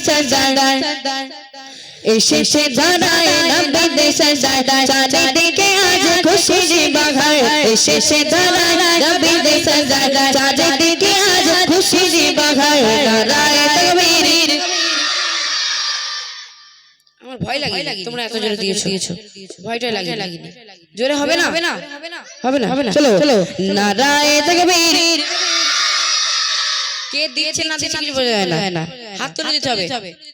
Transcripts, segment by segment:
সরদার এসেছে ধরায় নবী দেশ সরদার চাঁদিকে আজ খুশির বাহার এসেছে ধরায় নবী দেশ সরদার চাঁদিকে আজ খুশির বাহার নারায়ে তাকবীর। আমার ভয় লাগে তোমরা এত জোরে দিয়েছো ভয়টা লাগেনি জোরে হবে না হবে না চলো নারায়ে তাকবীর। কে দিয়েছে না দিয়েছে কিছু বোঝা যায় না হাত তুলে দিতে হবে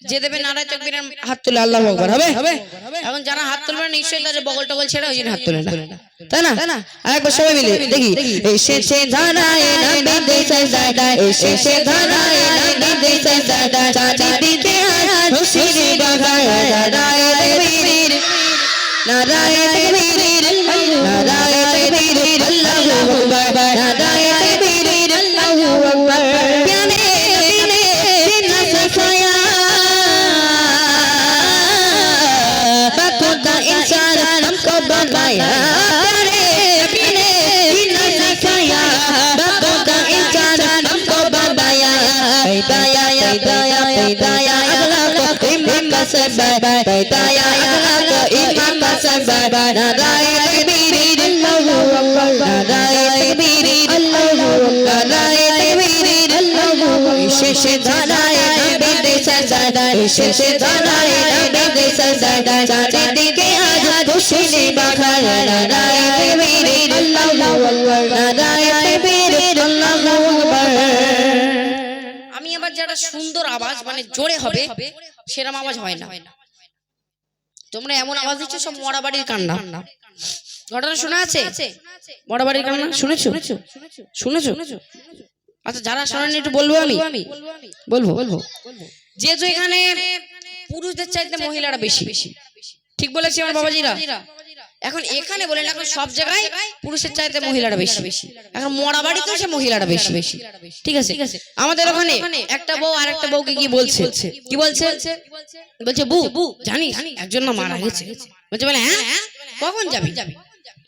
যে দেবে নারায়ে তাকবীরের হাত তুলে আল্লাহু আকবার হবে। এখন যারা হাত তুলবে না নিশ্চয়ই তাদের বগল টগল ছেড়ে ওই জন্য হাত তুলে না তাই না আরেকবার সবাই মিলে দেখি এসেছে ধরায় নবী দেশ সরদার এসেছে ধরায় নবী দেশ সরদার চাঁদিকে আজ খুশির বাহার নারায়ে তাকবীর নারায়ে তাকবীর নারায়ে তাকবীর আল্লাহু আকবার নারায়ে তাকবীর আল্লাহু আকবার। बनाया हमको बनाया पैदाया पैदाया पैदाया अल्लाह को इमाम का सबब पैदाया अल्लाह को इमाम का सबब नाराये तकबीर अल्लाहु अकबर नाराये तकबीर अल्लाहु अकबर नाराये तकबीर अल्लाहु अकबर। शेषे धराए नबी देश सरदार शेषे धराए नबी देश सरदार चाँदिके आज खुशिर बाहर नाराये तकबीर अल्लाहु अकबर नाराये तकबीर अल्लाहु अकबर। আমি আবার যেটা সুন্দর আওয়াজ মানে জোরে হবে সেরকম আওয়াজ হয় না। তোমরা এমন আওয়াজ দিচ্ছ সব মরাবাড়ির কান্না। ঘটনা শোনা আছে মরাবাড়ির কান্না শুনেছো শুনেছো? আচ্ছা যারা শোনেন একটু বলবো আমি বলবো যেহেতু এখানে পুরুষদের চাইতে মহিলারা বেশি ঠিক বলেছি আমার বাবাজিরা। এখন এখানে বলেন এখন সব জায়গায় পুরুষের চাইতে মহিলারা বেশি এখন মরা বাড়িতে সে মহিলারা বেশি ঠিক আছে। আমাদের ওখানে একটা বউ আর একটা বউকে কি বলছে বলছে বউ জানিস একজন না মারা গেছে বলছে বলে হ্যাঁ কখন যাবি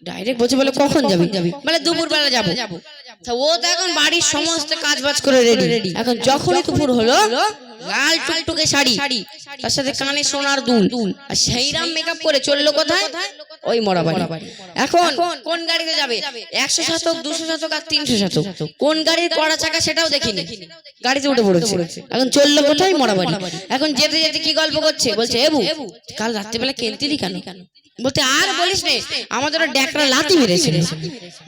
ডাইরেক্ট বলছে বলে কখন যাবি বলে দুপুর বেলা যাবো। ও তো এখন বাড়ির সমস্ত কাজ বাজ করে রেডি। এখন যখনই দুপুর হলো লাল টুকটুকে শাড়ি তার সাথে কানে সোনার দুল আর সেইরাম মেকআপ করে চললো কোথায় ওই মরাবাড়ি। এখন কোন গাড়িতে যাবে 100 শতক 200 শতক আর 300 শতক কোন গাড়ির কড়া চাকা সেটাও দেখিনি গাড়িতে উঠে পড়েছে। এখন চললো কোথায় মরাবাড়ি। এখন যেতে যেতে কি গল্প করছে বলছে এবু কাল রাত্রিবেলা কেলতিলি কেন বলতে আর বলিস নে আমাদের ড্যাকরা লাথি মেরেছিল।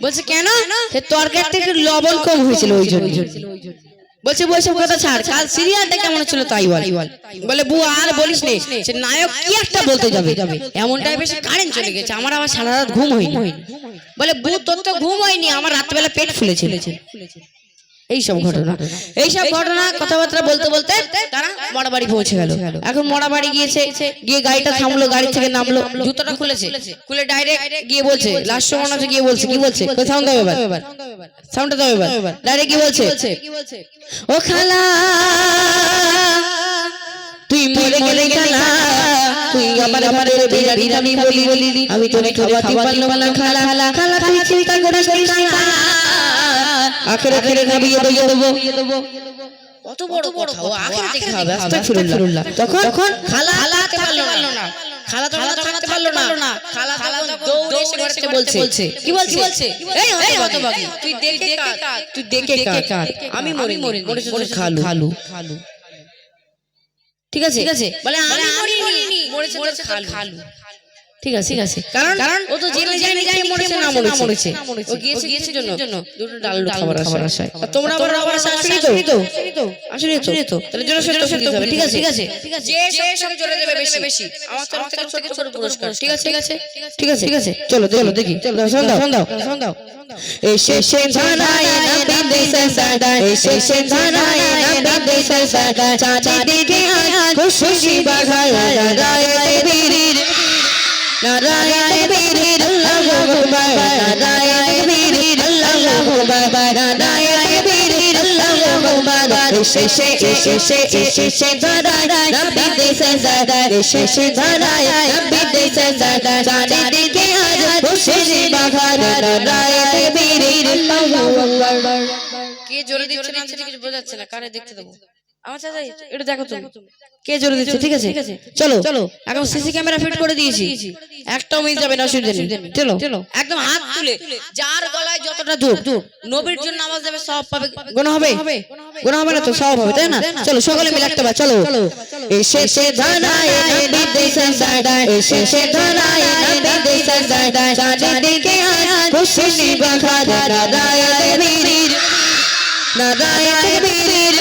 বলছে কেন তরকারিতে একটু লবণ কম হয়েছিল ওই জন্য। বলছে বৈসব কথা ছাড় কাল সিরিয়ালটা কেমন ছিল তাই বলে বউ আর বলিস নে সে নায়ক কি একটা বলতে যাবে এমন টাইপের সে কারেন্ট চলে গেছে আমার আবার সারা রাত ঘুম হয়নি। বলে বউ তোর তো ঘুম হয়নি আমার রাতবেলা পেট ফুলেছিল। এইসব ঘটনা কথাবার্তা বলতে বলতে তারা মরাবাড়ি পৌঁছে গেল। এখন মরাবাড়ি গিয়ে গাড়িটা থামলো গাড়ি থেকে নামলো জুতোটা খুলে ডাইরেক্ট গিয়ে বলছে লাস্ট সময় গিয়ে বলছে কি বলছে সাউন্ড দাও এবার সাউন্ডটা দাও এবার ডাইরেক্ট কি বলছে ও খালা তুই মরে গেলে খালা তুই আমার বিরানি বলি আমি তোরে খাওয়াতে পারলাম না খালা খালা তুই চিন্তা করিস না আখেরে নাবিয়ে দেবো। কত বড় কথা ও আখেরে দেখে হবে আস্তাগফিরুল্লাহ। তখন খালা থাকতে পারলো না খালা থাকতে পারলো না খালা দৌড়ে এসে ঘরে বলছে কি বলছে এই হতভাগী তুই দেখে কাট আমি মরি মরে খালু ঠিক আছে বলে আমি মরিনি মরেছে খালু ঠিক আছে কারণ ও তো জেনে যায় মরেছে না মরেছে ও গিয়েছে জন্য দুটো ডাল খাবার আশায় তোমরা আবার আসেনি তো তাহলে জন্য সত্য হবে ঠিক আছে যে সব চলে যাবে বেশি আমার তরফ থেকে ছোট পুরস্কার ঠিক আছে চলো দেখি শোন দাও এসেছে ধরায় নবী দেশ সরদার এসেছে ধরায় নবী দেশ সরদার চাঁদিকে আজ খুশি বাহার নারায়ে তকবীর নারায়ে তকবীর আল্লাহু আকবার নারায়ে তকবীর আল্লাহু আকবার নারায়ে তকবীর আল্লাহু আকবার। এসেছে ধরায় নবী দেশ সরদার এসেছে ধরায় নবী দেশ সরদার চাঁদিকে আজ খুশি বাহার নারায়ে তকবীর আল্লাহু আকবার। কে জোরে দিচ্ছে না কিছু বোঝা যাচ্ছে না কারে দেখতে দেবো আমার চাচা এটা দেখো তুমি কে জোরে দিচ্ছে ঠিক আছে চলো চলো এখন সিসি ক্যামেরা ফিট করে দিয়েছি একটাও মিস যাবে না অসুবিধা নেই চলো চলো একদম হাত তুলে যার গলায় যতটা দুধ নবীর জন্য নামাজ দেবে সব পাবে গোনা হবে গোনা হবে না তো সব হবে তাই না চলো সকলে মিলে একটা বার চলো এসে ধানায় নবী দেশে সাদায় এসে ধানায় নবী দেশে সাদায় চাঁদিকে খুশি বাখার রায় বীর নারায়ে তাকবীর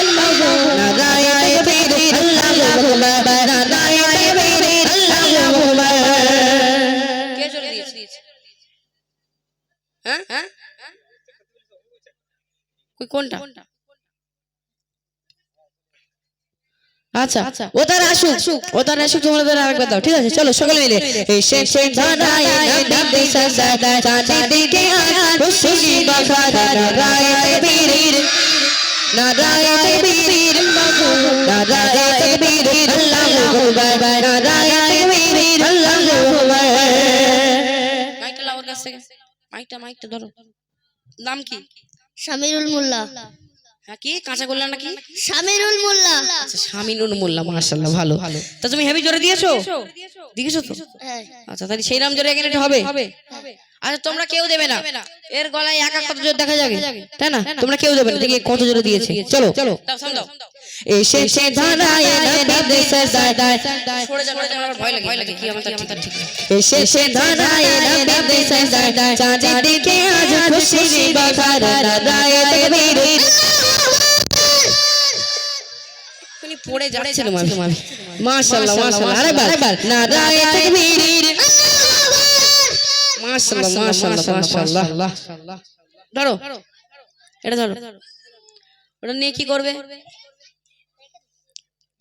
নারায়ে তাকবীর আল্লাহু আকবার নারায়ে তাকবীর আল্লাহু আকবার কে জোরে দিয়েছে হ্যাঁ কই কোনটা আচ্ছা ওতার আসুক তোমাদের আরেকবার দাও ঠিক আছে চলো সকলে মিলে এসে ধানায় নবী দেশে সাদায় চাঁদিকে খুশি বাখার রায় তাকবীর নারায়ে তাকবীর নারায়ে তাকবীর আল্লাহু আকবার নারায়ে তাকবীর আল্লাহু আকবার মাইকটা লাওয়ার কাছে মাইকটা ধরো নাম কি শামিরুল মোল্লা হ্যাঁ কি কাঁচা গোল্লা নাকি শামিরুল মোল্লা আচ্ছা শামিনুল মোল্লা মাশাআল্লাহ ভালো তা তুমি হেভি জোরে দিয়েছো তো হ্যাঁ আচ্ছা তাহলে সেই নাম জোরে এখানে হবে আচ্ছা তোমরা কেউ দেবে না এর গলায় একা কত জোরে দেখা যাবে তাই না তোমরা কেউ দেবে না দেখি কত জোরে দিয়েছে চলো চলো দাও এসে ধানায় নবী দেশে সাদায় সরে যাবে আমার ভয় লাগে কি আমার ঠিক এসে ধানায় নবী দেশে সাদায় চাঁদিকে আজ খুশি বাখার নারায়ে তাকবীর কোনি পড়ে যাচ্ছে না মাশাআল্লাহ আরেকবার নারায়ে তাকবীর মাশাআল্লাহ ধরো এটা ধরো ওটা নিয়ে কি করবে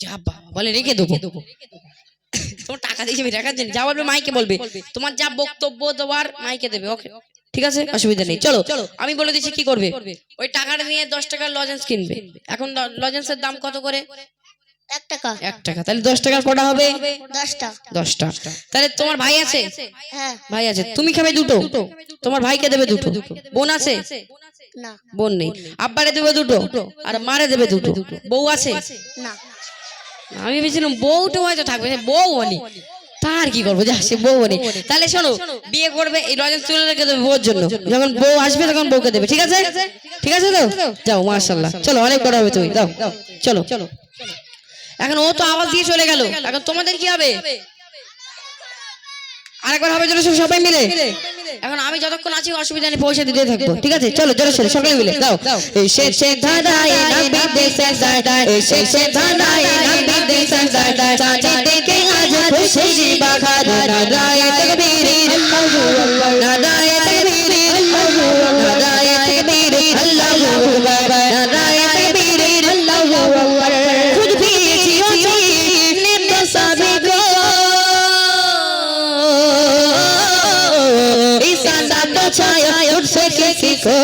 যা বলে রেখে দেবো তোমার টাকা দিয়েছি আমি রেখার জন্য যা বলবে মাইকে বলবে তোমার যা বক্তব্য দেওয়ার মাইকে দেবে ওকে ঠিক আছে অসুবিধা নেই চলো আমি বলে দিচ্ছি কি করবে ওই টাকাটা নিয়ে 10 টাকার লজেন্স কিনবে এখন লজেন্সের দাম কত করে 1 টাকা তাহলে 10 টাকার কটা হবে 10টা তাহলে তোমার ভাই আছে হ্যাঁ ভাই আছে তুমি খাবে দুটো তোমার ভাইকে দেবে দুটো বোন আছে না বোন নেই আব্বারে দেবে দুটো আর মারে দেবে দুটো বউ আছে না আমি ভেবেছিলাম বউটা হয়তো থাকবে বউ অনি তার কি করবো যা সে বউ অনি তাহলে শোনো বিয়ে করবে এই লজেন্স তুলে রেখে দেবে বউর জন্য যখন বউ আসবে তখন বউকে দেবে ঠিক আছে তো যাও মাশাআল্লাহ চলো অনেক বড় হবে তুমি দাও চলো এখন ও তো আওয়াজ দিয়ে চলে গেল এখন তোমাদের কি হবে আরেকবার হবে জোরে সবাই মিলে এখন আমি যতক্ষণ আছি অসুবিধা নেই পয়সা দিতে থাকবো ঠিক আছে চলো জোরে সবাই মিলে দাও এসে ধানায় নবী দেশে সাদায় এসে ধানায় নবী দেশে সাদায় চাঁদিকে আজ খুশি বাখার নারায়ে তাকবীর আল্লাহু আকবার নারায়ে তাকবীর আল্লাহু আকবার নারায়ে তাকবীর আল্লাহু আকবার নারায়ে তাকবীর আল্লাহু আকবার খুদ ভি জিও নে তো সभी को छाया उठसे किसी को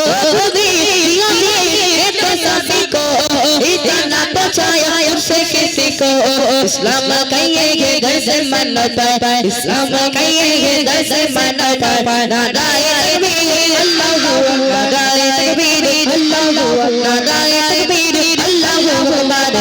तो सभी को इतना तो छाया उठसे किसी को इस्लाम कहिए घर से मन पाए इस्लाम कहिए घर से मन पाए नाराये तकबीर अल्लाहू अकबर नाराये तकबीर अल्लाहू अकबर नाराये तकबीर अल्लाहू अकबर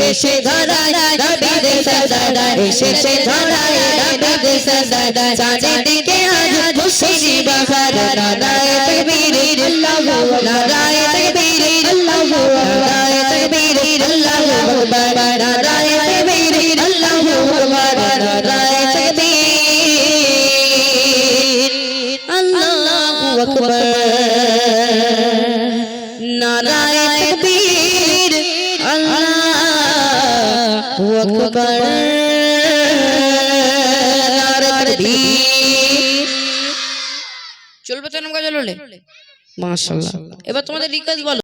एशे धराय नबी देशे सादाय एशे धराय नबी देशे सादाय चाँदिके आज खुशी बाखार नाराये तकबीर अल्लाहू अकबर नाराये तकबीर अल्लाहू अकबर नाराये तकबीर अल्लाहू अकबर नाराये तकबीर अल्लाहू अकबर नाराये तकबीर अल्लाहू अकबर नाराये तकबीर अल्लाहू अकबर नाराये तकबीर চলবে তো নাম গাজল হলে মাশাআল্লাহ এবার তোমাদের রিকোয়েস্ট বলো